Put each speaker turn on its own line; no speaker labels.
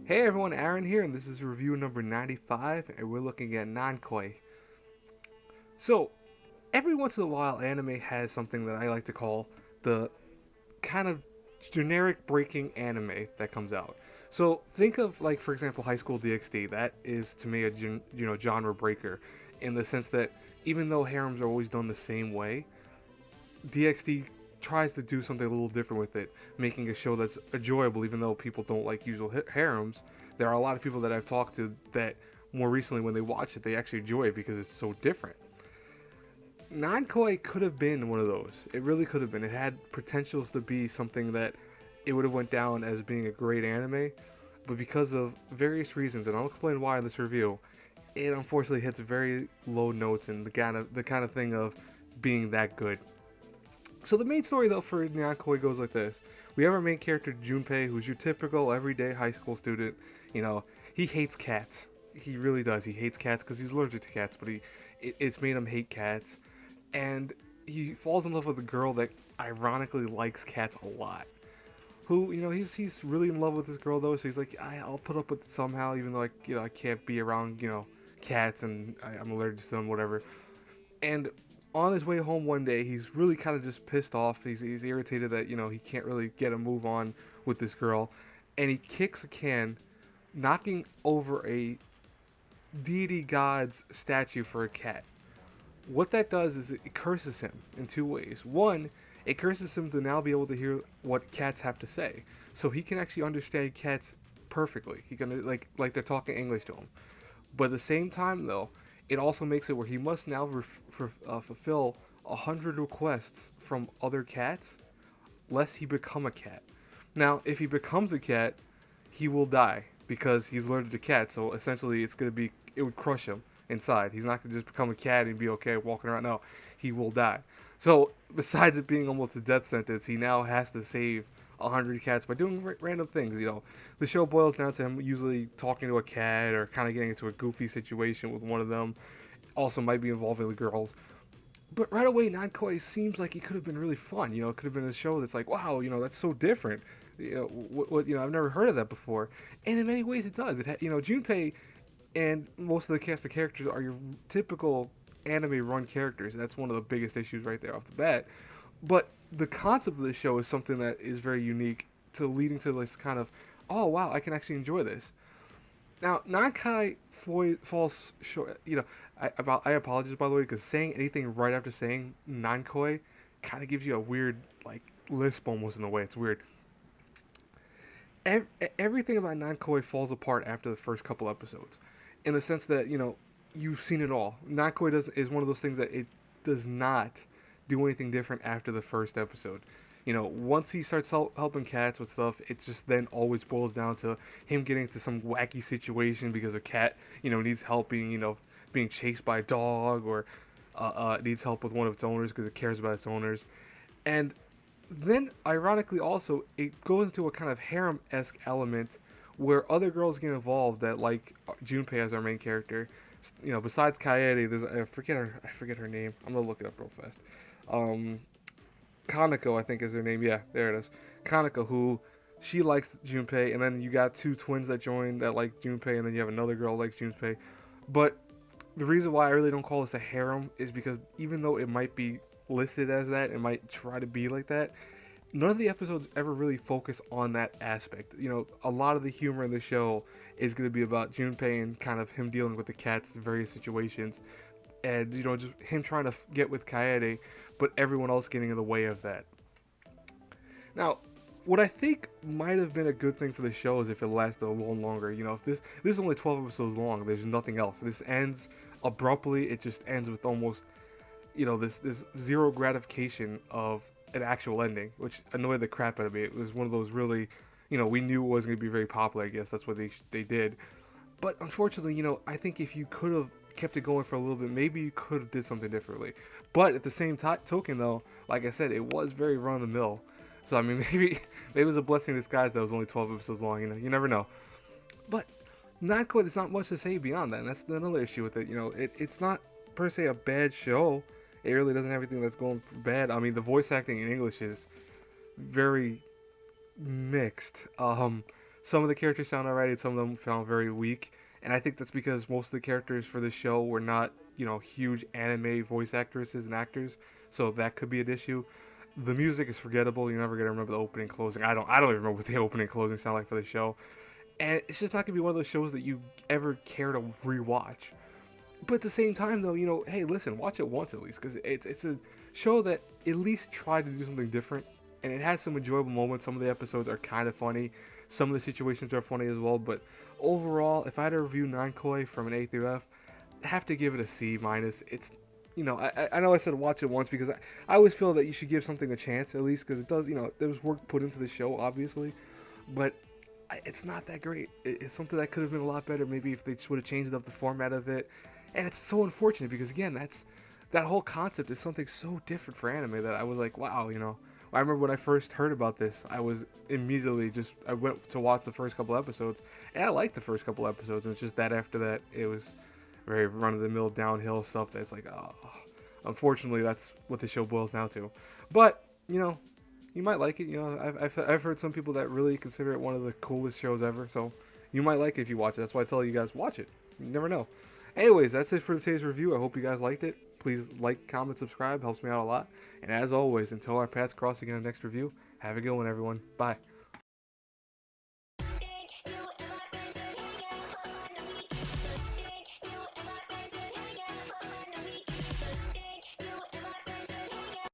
Hey everyone, Aaron here, and this is review number 95, and we're looking at Nankoi. So, every once in a while, anime has something that I like to call the kind of generic breaking anime that comes out. So, think of, like, for example, High School DxD. That is, to me, a genre breaker in the sense that even though harems are always done the same way, DxD tries to do something a little different with it, making a show that's enjoyable, even though people don't like usual harems. There are a lot of people that I've talked to that more recently, when they watch it, they actually enjoy it because it's so different. Nankoi could have been one of those. It really could have been. It had potentials to be something that it would have went down as being a great anime, but because of various reasons, and I'll explain why in this review, it unfortunately hits very low notes and the kind of thing of being that good. So the main story though for Nyakoi goes like this: we have our main character Junpei, who's your typical everyday high school student. You know, he hates cats. He really does. He hates cats because he's allergic to cats, but it's made him hate cats, and he falls in love with a girl that ironically likes cats a lot. Who he's really in love with this girl though, so he's like, I'll put up with it somehow, even though I can't be around cats and I'm allergic to them, whatever. And on his way home one day, he's really kind of just pissed off. He's irritated that he can't really get a move on with this girl, and he kicks a can, knocking over a deity god's statue for a cat. What that does is it curses him in two ways. One, it curses him to now be able to hear what cats have to say, so he can actually understand cats perfectly. He can like they're talking English to him. But at the same time, though, it also makes it where he must now fulfill 100 requests from other cats, lest he become a cat. Now, if he becomes a cat, he will die because he's allergic to cats. So essentially, it would crush him inside. He's not gonna just become a cat and be okay walking around. No, he will die. So besides it being almost a death sentence, he now has to save 100 cats by doing random things. The show boils down to him usually talking to a cat or kind of getting into a goofy situation with one of them. Also, might be involving the girls. But right away, Nankoi seems like it could have been really fun. It could have been a show that's like, wow, that's so different. I've never heard of that before. And in many ways, it does. Junpei and most of the cast of characters are your typical anime run characters. That's one of the biggest issues right there off the bat. But the concept of this show is something that is very unique to leading to this kind of, oh wow, I can actually enjoy this. Now, Nankai falls short. I apologize by the way because saying anything right after saying Nankoi kind of gives you a weird like lisp almost in a way. It's weird. Everything about Nankoi falls apart after the first couple episodes, in the sense that you've seen it all. Nankoi is one of those things that it does not do anything different after the first episode. Once he starts helping cats with stuff, it just then always boils down to him getting into some wacky situation because a cat, needs help being chased by a dog, or needs help with one of its owners because it cares about its owners. And then, ironically, also, it goes into a kind of harem esque element where other girls get involved that like Junpei as our main character. Besides Kaede, there's I forget her name. I'm gonna look it up real fast. Um, Kanako, I think is her name. Yeah, there it is. Kanako, who she likes Junpei, and then you got two twins that join that like Junpei, and then you have another girl that likes Junpei. But the reason why I really don't call this a harem is because even though it might be listed as that, it might try to be like that. None of the episodes ever really focus on that aspect. A lot of the humor in the show is going to be about Junpei and kind of him dealing with the cat's various situations, and just him trying to get with Kaede, but everyone else getting in the way of that. Now, what I think might have been a good thing for the show is if it lasted a little longer. If this is only 12 episodes long, there's nothing else. This ends abruptly. It just ends with almost this zero gratification of an actual ending, which annoyed the crap out of me. It was one of those really, we knew it was going to be very popular. I guess that's what they did. But unfortunately, I think if you could have kept it going for a little bit, maybe you could have did something differently. But at the same token, though, like I said, it was very run of the mill. So I mean, maybe it was a blessing in disguise that was only 12 episodes long. You never know. But not quite. There's not much to say beyond that. And that's another issue with it. It's not per se a bad show. It really doesn't have anything that's going bad. I mean, the voice acting in English is very mixed. Some of the characters sound alright, and some of them found very weak. And I think that's because most of the characters for the show were not, huge anime voice actresses and actors. So that could be an issue. The music is forgettable. You're never gonna remember the opening and closing. I don't even remember what the opening and closing sound like for the show. And it's just not gonna be one of those shows that you ever care to rewatch. But at the same time, though, hey, listen, watch it once at least, because it's a show that at least tried to do something different, and it has some enjoyable moments. Some of the episodes are kind of funny, some of the situations are funny as well. But overall, if I had to review Nankoi from an A through F, I have to give it a C minus. It's, I know I said watch it once because I always feel that you should give something a chance at least, because it does, there was work put into the show, obviously, but it's not that great. It's something that could have been a lot better, maybe if they just would have changed up the format of it. And it's so unfortunate because, again, that whole concept is something so different for anime that I was like, wow, I remember when I first heard about this, I was immediately I went to watch the first couple episodes, and I liked the first couple episodes, and it's just that after that, it was very run-of-the-mill downhill stuff that's like, oh, unfortunately, that's what the show boils down to. But, you might like it. I've heard some people that really consider it one of the coolest shows ever, so you might like it if you watch it. That's why I tell you guys, watch it. You never know. Anyways, that's it for today's review. I hope you guys liked it. Please like, comment, subscribe. Helps me out a lot. And as always, until our paths cross again in the next review, have a good one, everyone. Bye.